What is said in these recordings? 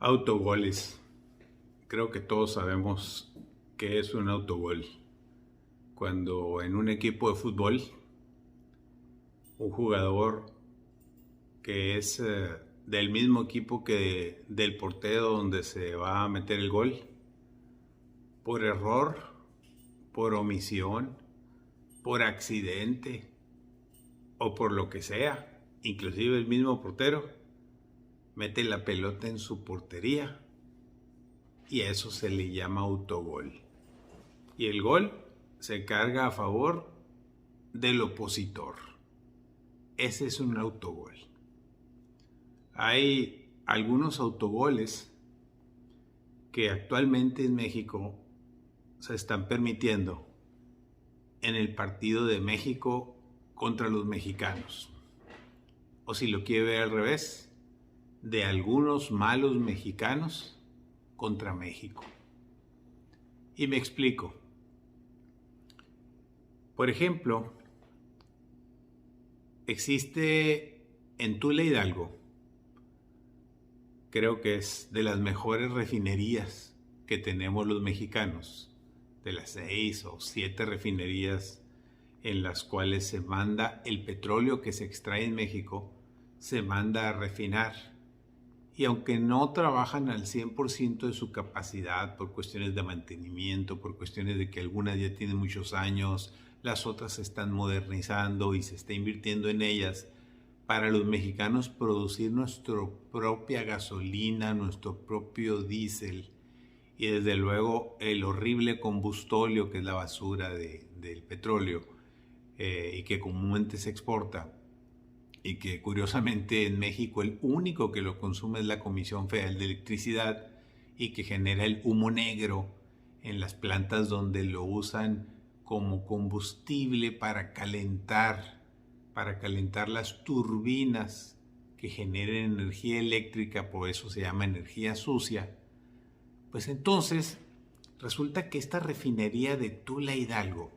Autogoles. Creo que todos sabemos qué es un autogol. Cuando en un equipo de fútbol, un jugador que es del mismo equipo que del portero donde se va a meter el gol, por error, por omisión, por accidente o por lo que sea, inclusive el mismo portero, mete la pelota en su portería y a eso se le llama autogol. Y el gol se carga a favor del opositor. Ese es un autogol. Hay algunos autogoles que actualmente en México se están permitiendo en el partido de México contra los mexicanos. O si lo quiere ver al revés, de algunos malos mexicanos contra México. Y me explico. Por ejemplo, existe en Tula, Hidalgo, creo que es de las mejores refinerías que tenemos los mexicanos, de las 6 o 7 refinerías en las cuales se manda el petróleo que se extrae en México, se manda a refinar. Y aunque no trabajan al 100% de su capacidad por cuestiones de mantenimiento, por cuestiones de que algunas ya tienen muchos años, las otras se están modernizando y se está invirtiendo en ellas, para los mexicanos producir nuestra propia gasolina, nuestro propio diésel y desde luego el horrible combustóleo que es la basura del petróleo y que comúnmente se exporta, y que curiosamente en México el único que lo consume es la Comisión Federal de Electricidad y que genera el humo negro en las plantas donde lo usan como combustible para calentar las turbinas que generen energía eléctrica, por eso se llama energía sucia. Pues entonces resulta que esta refinería de Tula, Hidalgo,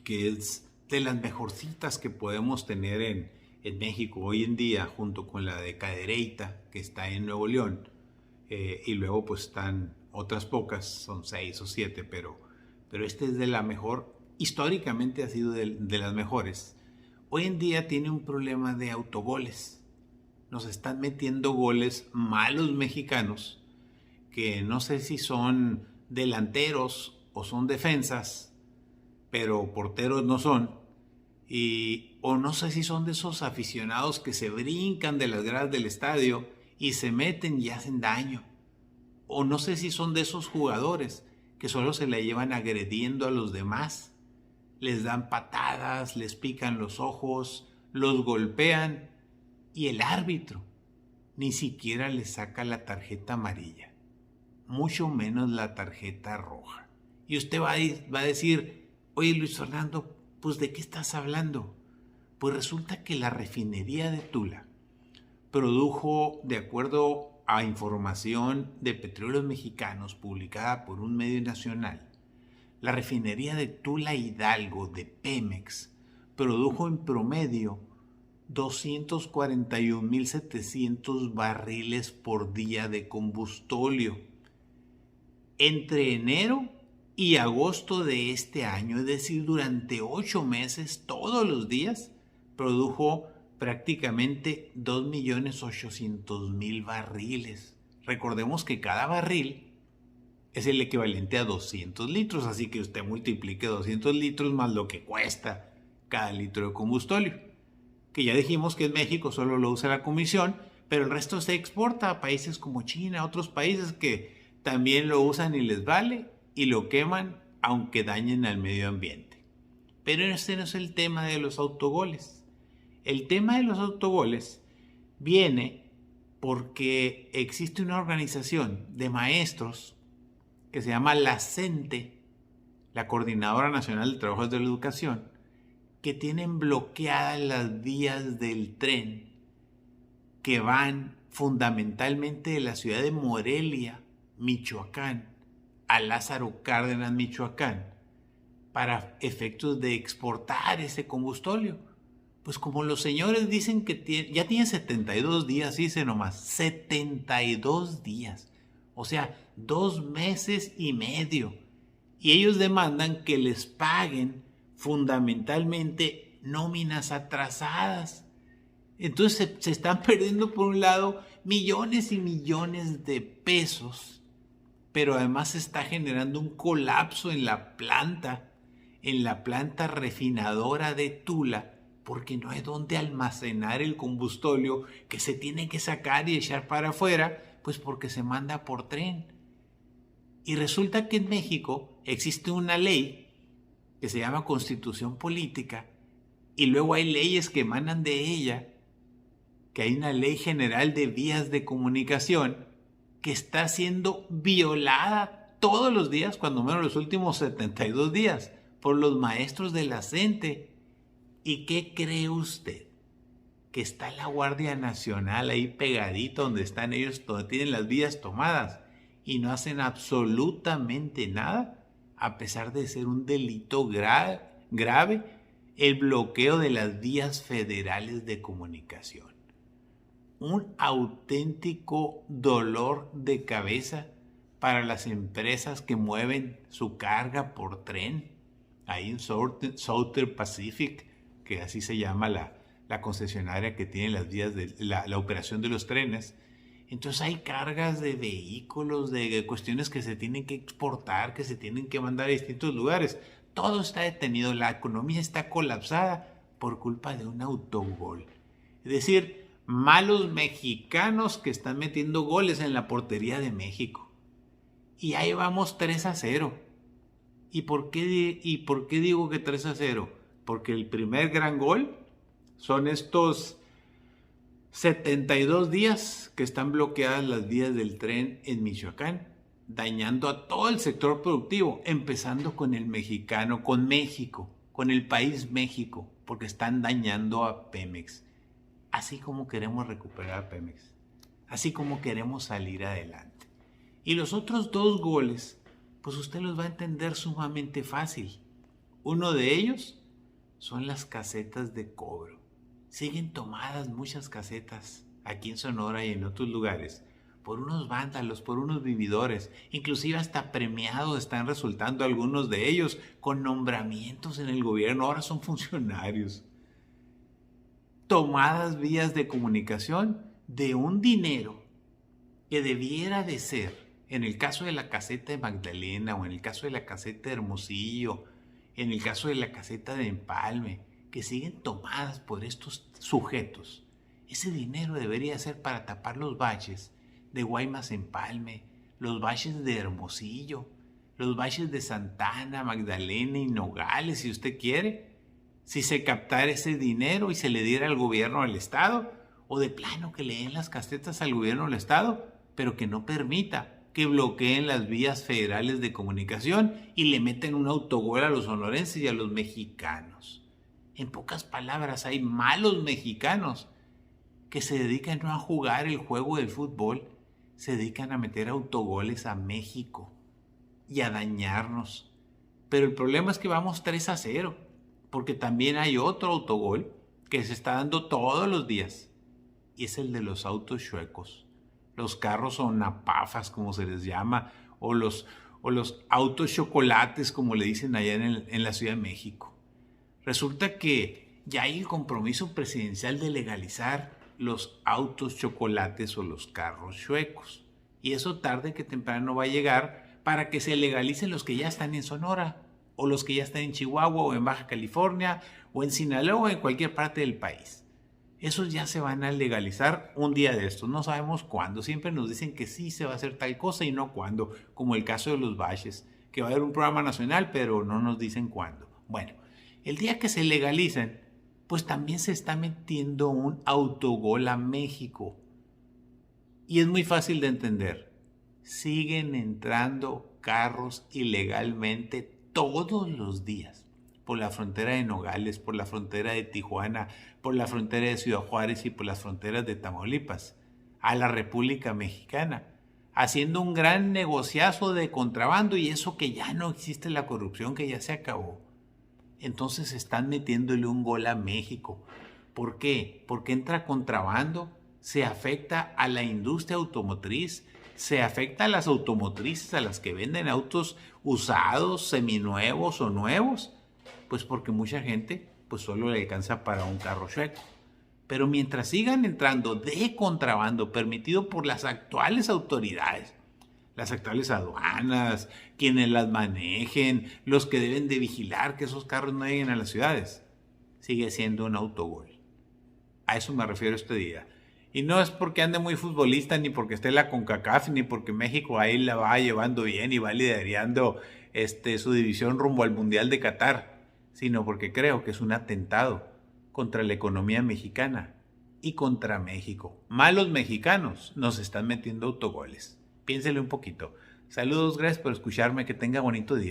que es de las mejorcitas que podemos tener en México hoy en día, junto con la de Cadereyta, que está en Nuevo León, y luego pues están otras pocas, son 6 o 7, pero este es de la mejor, históricamente ha sido de las mejores. Hoy en día tiene un problema de autogoles. Nos están metiendo goles malos mexicanos, que no sé si son delanteros o son defensas, pero porteros no son. O no sé si son de esos aficionados que se brincan de las gradas del estadio y se meten y hacen daño. O no sé si son de esos jugadores que solo se la llevan agrediendo a los demás. Les dan patadas, les pican los ojos, los golpean y el árbitro ni siquiera les saca la tarjeta amarilla, mucho menos la tarjeta roja. Y usted va a decir, oye Luis Fernando, pues ¿de qué estás hablando? Pues resulta que la refinería de Tula produjo, de acuerdo a información de Petróleos Mexicanos publicada por un medio nacional, la refinería de Tula, Hidalgo, de Pemex, produjo en promedio 241.700 barriles por día de combustóleo entre enero y agosto de este año, es decir, durante 8 meses, todos los días, produjo prácticamente 2.800.000 barriles. Recordemos que cada barril es el equivalente a 200 litros, así que usted multiplique 200 litros más lo que cuesta cada litro de combustóleo, que ya dijimos que en México solo lo usa la Comisión, pero el resto se exporta a países como China, a otros países que también lo usan y les vale, y lo queman aunque dañen al medio ambiente. Pero ese no es el tema de los autogoles. El tema de los autogoles viene porque existe una organización de maestros que se llama la CENTE, la Coordinadora Nacional de Trabajos de la Educación, que tienen bloqueadas las vías del tren que van fundamentalmente de la ciudad de Morelia, Michoacán, a Lázaro Cárdenas, Michoacán, para efectos de exportar ese combustóleo, Pues como los señores dicen que ya tiene 72 días, dice nomás, 72 días. O sea, 2 meses y medio. Y ellos demandan que les paguen fundamentalmente nóminas atrasadas. Entonces se están perdiendo por un lado millones y millones de pesos, pero además se está generando un colapso en la planta refinadora de Tula, porque no hay dónde almacenar el combustóleo que se tiene que sacar y echar para afuera, pues porque se manda por tren. Y resulta que en México existe una ley que se llama Constitución Política, y luego hay leyes que emanan de ella, que hay una ley general de vías de comunicación que está siendo violada todos los días, cuando menos los últimos 72 días, por los maestros de la CENTE. ¿Y qué cree usted? Que está la Guardia Nacional ahí pegadito donde están ellos, donde tienen las vías tomadas, y no hacen absolutamente nada, a pesar de ser un delito grave el bloqueo de las vías federales de comunicación. Un auténtico dolor de cabeza para las empresas que mueven su carga por tren. Ahí en Southern Pacific, que así se llama la concesionaria que tiene las vías de la operación de los trenes. Entonces hay cargas de vehículos, de cuestiones que se tienen que exportar, que se tienen que mandar a distintos lugares. Todo está detenido, la economía está colapsada por culpa de un autogol. Es decir, malos mexicanos que están metiendo goles en la portería de México. Y ahí vamos 3-0. ¿Y por qué digo que 3-0? Porque el primer gran gol son estos 72 días que están bloqueadas las vías del tren en Michoacán, dañando a todo el sector productivo, empezando con el mexicano, con México, con el país México, porque están dañando a Pemex. Así como queremos recuperar a Pemex, así como queremos salir adelante. Y los otros 2 goles, pues usted los va a entender sumamente fácil. Uno de ellos son las casetas de cobro. Siguen tomadas muchas casetas aquí en Sonora y en otros lugares por unos vándalos, por unos vividores. Inclusive hasta premiados están resultando algunos de ellos con nombramientos en el gobierno. Ahora son funcionarios. Tomadas vías de comunicación de un dinero que debiera de ser, en el caso de la caseta de Magdalena, o en el caso de la caseta de Hermosillo, en el caso de la caseta de Empalme, que siguen tomadas por estos sujetos. Ese dinero debería ser para tapar los baches de Guaymas Empalme, los baches de Hermosillo, los baches de Santana, Magdalena y Nogales, si usted quiere. Si se captara ese dinero y se le diera al gobierno, al Estado, o de plano que le den las casetas al gobierno, al Estado, pero que no permita que bloqueen las vías federales de comunicación y le meten un autogol a los sonorenses y a los mexicanos. En pocas palabras, hay malos mexicanos que se dedican no a jugar el juego del fútbol, se dedican a meter autogoles a México y a dañarnos. Pero el problema es que vamos 3-0, porque también hay otro autogol que se está dando todos los días, y es el de los autos chuecos. Los carros o napafas, como se les llama, o los autos chocolates, como le dicen allá en la Ciudad de México. Resulta que ya hay el compromiso presidencial de legalizar los autos chocolates o los carros chuecos. Y eso tarde que temprano va a llegar para que se legalicen los que ya están en Sonora, o los que ya están en Chihuahua, o en Baja California, o en Sinaloa, o en cualquier parte del país. Esos ya se van a legalizar un día de estos, no sabemos cuándo. Siempre nos dicen que sí se va a hacer tal cosa y no cuándo, como el caso de los baches, que va a haber un programa nacional, pero no nos dicen cuándo. Bueno, el día que se legalicen, pues también se está metiendo un autogol a México. Y es muy fácil de entender. Siguen entrando carros ilegalmente todos los días por la frontera de Nogales, por la frontera de Tijuana, por la frontera de Ciudad Juárez y por las fronteras de Tamaulipas, a la República Mexicana, haciendo un gran negociazo de contrabando, y eso que ya no existe la corrupción, que ya se acabó. Entonces están metiéndole un gol a México. ¿Por qué? Porque entra contrabando, se afecta a la industria automotriz, se afecta a las automotrices, a las que venden autos usados, seminuevos o nuevos, pues porque mucha gente pues solo le alcanza para un carro chueco. Pero mientras sigan entrando de contrabando permitido por las actuales autoridades, las actuales aduanas, quienes las manejen, los que deben de vigilar que esos carros no lleguen a las ciudades, sigue siendo un autogol. A eso me refiero este día. Y no es porque ande muy futbolista, ni porque esté la CONCACAF, ni porque México ahí la va llevando bien y va liderando su división rumbo al Mundial de Qatar, sino porque creo que es un atentado contra la economía mexicana y contra México. Malos mexicanos nos están metiendo autogoles. Piénsele un poquito. Saludos, gracias por escucharme, que tenga bonito día.